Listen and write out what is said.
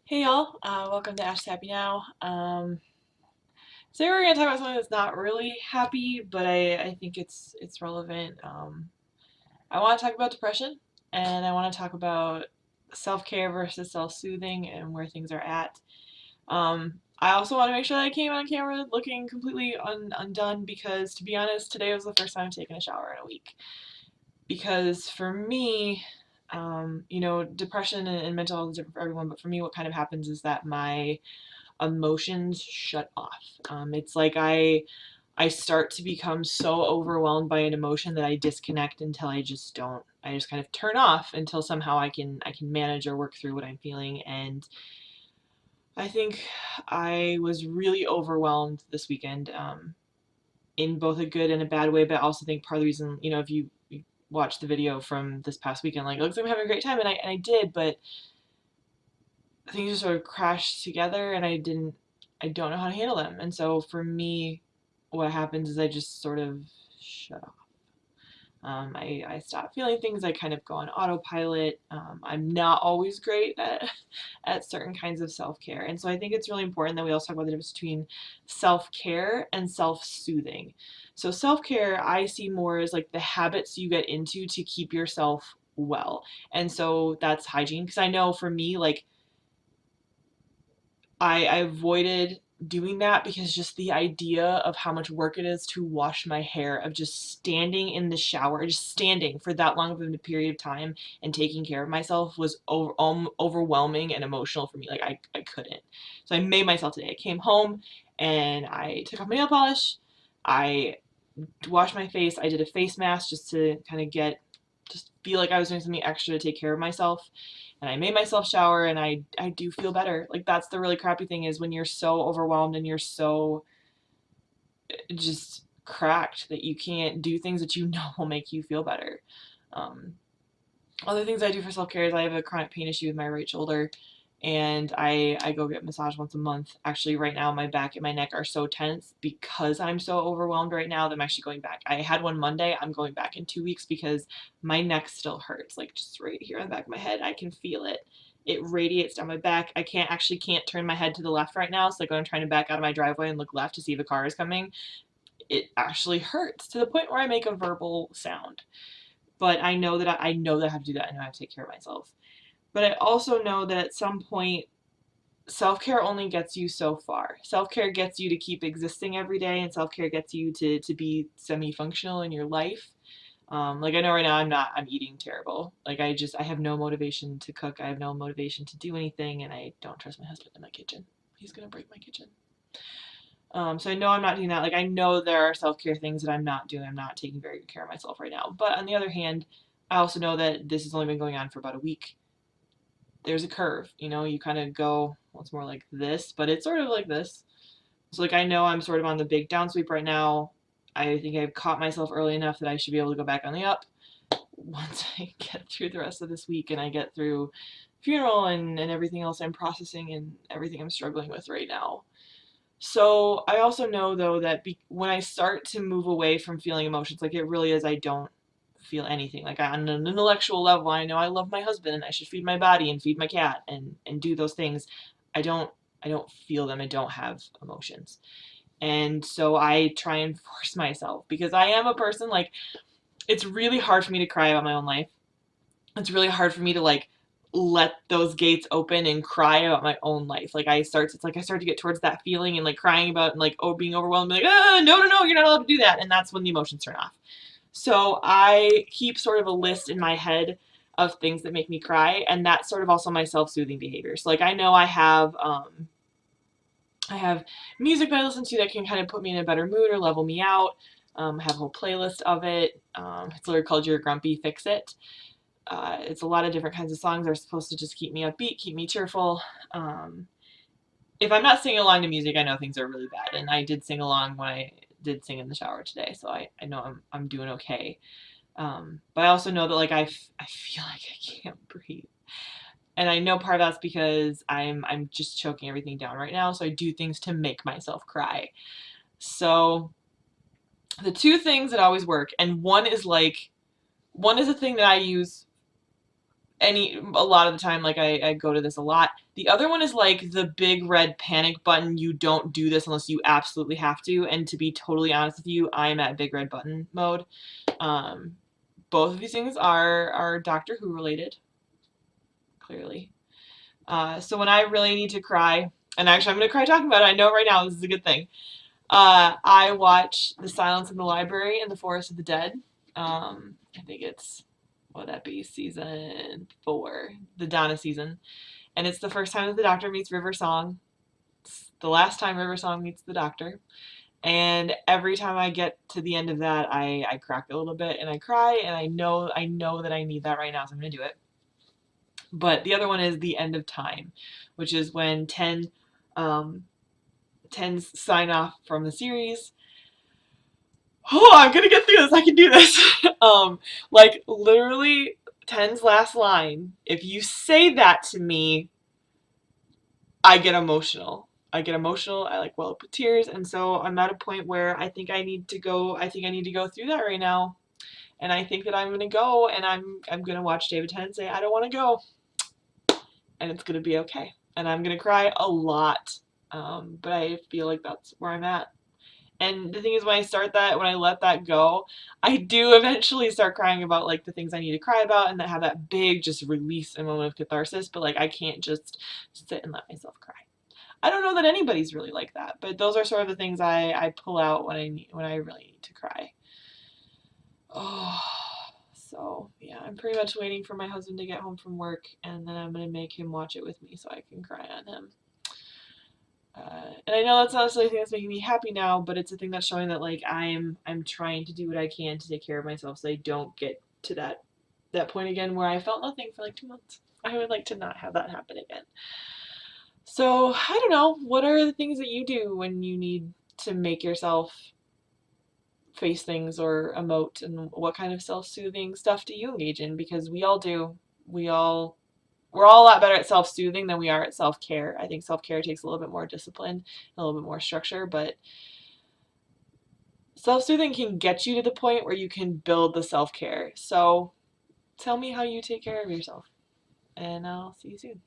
Hey y'all, welcome to Ash Happy Now. Today we're gonna talk about something that's not really happy, but I think it's relevant. I want to talk about depression, and I want to talk about self-care versus self-soothing and where things are at. I also want to make sure that I came on camera looking completely undone because, to be honest, today was the first time I've taken a shower in a week. Because for me, depression and mental health is different for everyone, but for me, what kind of happens is that my emotions shut off. It's like I start to become so overwhelmed by an emotion that I disconnect until I just don't. I just kind of turn off until somehow I can manage or work through what I'm feeling. And I think I was really overwhelmed this weekend, in both a good and a bad way. But I also think part of the reason, if you watch the video from this past weekend, like, it looks like I'm having a great time, and I did, but things just sort of crashed together, and I don't know how to handle them. And so for me, what happens is I just sort of shut off. I stop feeling things. I kind of go on autopilot. I'm not always great at certain kinds of self-care. And so I think it's really important that we also talk about the difference between self-care and self-soothing. So self-care I see more as like the habits you get into to keep yourself well. And so that's hygiene. Because I know for me, like, I avoided doing that because just the idea of how much work it is to wash my hair, of just standing in the shower, just standing for that long of a period of time and taking care of myself was overwhelming and emotional for me. Like, I couldn't. So I made myself today. I came home and I took off my nail polish. I washed my face. I did a face mask just to kind of just feel like I was doing something extra to take care of myself. And I made myself shower, and I do feel better. Like, that's the really crappy thing, is when you're so overwhelmed and you're so just cracked that you can't do things that you know will make you feel better. Um, Other things I do for self care is I have a chronic pain issue with my right shoulder, and I go get massage once a month. Actually, right now my back and my neck are so tense because I'm so overwhelmed right now that I'm actually going back. I had one Monday. I'm going back in 2 weeks because my neck still hurts, like just right here on the back of my head. I can feel it. It radiates down my back. I can't turn my head to the left right now. So like when I'm trying to back out of my driveway and look left to see if a car is coming, it actually hurts to the point where I make a verbal sound. But I know that I have to do that. I know I have to take care of myself. But I also know that at some point, self care only gets you so far. Self care gets you to keep existing every day, and self care gets you to be semi functional in your life. Like, I know right now I'm eating terrible. Like, I have no motivation to cook. I have no motivation to do anything, and I don't trust my husband in my kitchen. He's gonna break my kitchen. So I know I'm not doing that. Like, I know there are self care things that I'm not doing. I'm not taking very good care of myself right now. But on the other hand, I also know that this has only been going on for about a week. There's a curve, you kind of go, well, it's more like this, but it's sort of like this. So, like, I know I'm sort of on the big downsweep right now. I think I've caught myself early enough that I should be able to go back on the up once I get through the rest of this week and I get through funeral and everything else I'm processing and everything I'm struggling with right now. So I also know, though, that when I start to move away from feeling emotions, like, it really is, I don't feel anything. Like, on an intellectual level, I know I love my husband and I should feed my body and feed my cat and do those things. I don't I don't feel them. I don't have emotions. And so I try and force myself, because I am a person, like, it's really hard for me to cry about my own life. It's really hard for me to, like, let those gates open and cry about my own life. Like, it's like I start to get towards that feeling and, like, crying about and, like, being overwhelmed, like, no, no, no, you're not allowed to do that. And that's when the emotions turn off. So I keep sort of a list in my head of things that make me cry, and that's sort of also my self-soothing behavior. So, like, I know I have music that I listen to that can kind of put me in a better mood or level me out. I have a whole playlist of it. It's literally called Your Grumpy Fix It. It's a lot of different kinds of songs that are supposed to just keep me upbeat, keep me cheerful. Um, if I'm not singing along to music, I know things are really bad. And I did sing along when I did sing in the shower today, so I know I'm doing okay. But I also know that, like, I feel like I can't breathe. And I know part of that's because I'm just choking everything down right now, so I do things to make myself cry. So the two things that always work, and one is a thing that I use a lot of the time, like I go to this a lot. The other one is like the big red panic button. You don't do this unless you absolutely have to. And to be totally honest with you, I am at big red button mode. Um, both of these things are Doctor Who related, clearly. So when I really need to cry, and actually I'm gonna cry talking about it. I know right now this is a good thing. I watch The Silence in the Library and The Forest of the Dead. I think it's, what would that be, season 4, the Donna season. And it's the first time that the Doctor meets River Song. It's the last time River Song meets the Doctor. And every time I get to the end of that, I crack a little bit and I cry, and I know that I need that right now, so I'm gonna do it. But the other one is The End of Time, which is when um, Ten's sign off from the series. Oh, I'm gonna get through this. I can do this. Like literally, Ten's last line. If you say that to me, I get emotional. I get emotional. I like well up with tears, and so I'm at a point where I think I need to go. I think I need to go through that right now, and I think that I'm gonna go, and I'm gonna watch David Tennant say I don't want to go, and it's gonna be okay, and I'm gonna cry a lot. But I feel like that's where I'm at. And the thing is, when I start that, when I let that go, I do eventually start crying about like the things I need to cry about and that have that big just release and moment of catharsis. But like I can't just sit and let myself cry. I don't know that anybody's really like that, but those are sort of the things I pull out when I really need to cry. Oh, so yeah, I'm pretty much waiting for my husband to get home from work, and then I'm gonna make him watch it with me so I can cry on him. And I know that's not necessarily a thing that's making me happy now, but it's a thing that's showing that like I'm trying to do what I can to take care of myself so I don't get to that point again where I felt nothing for like 2 months. I would like to not have that happen again. So I don't know. What are the things that you do when you need to make yourself face things or emote, and what kind of self-soothing stuff do you engage in? Because we all do. We all we're all a lot better at self-soothing than we are at self-care. I think self-care takes a little bit more discipline, a little bit more structure, but self-soothing can get you to the point where you can build the self-care. So tell me how you take care of yourself, and I'll see you soon.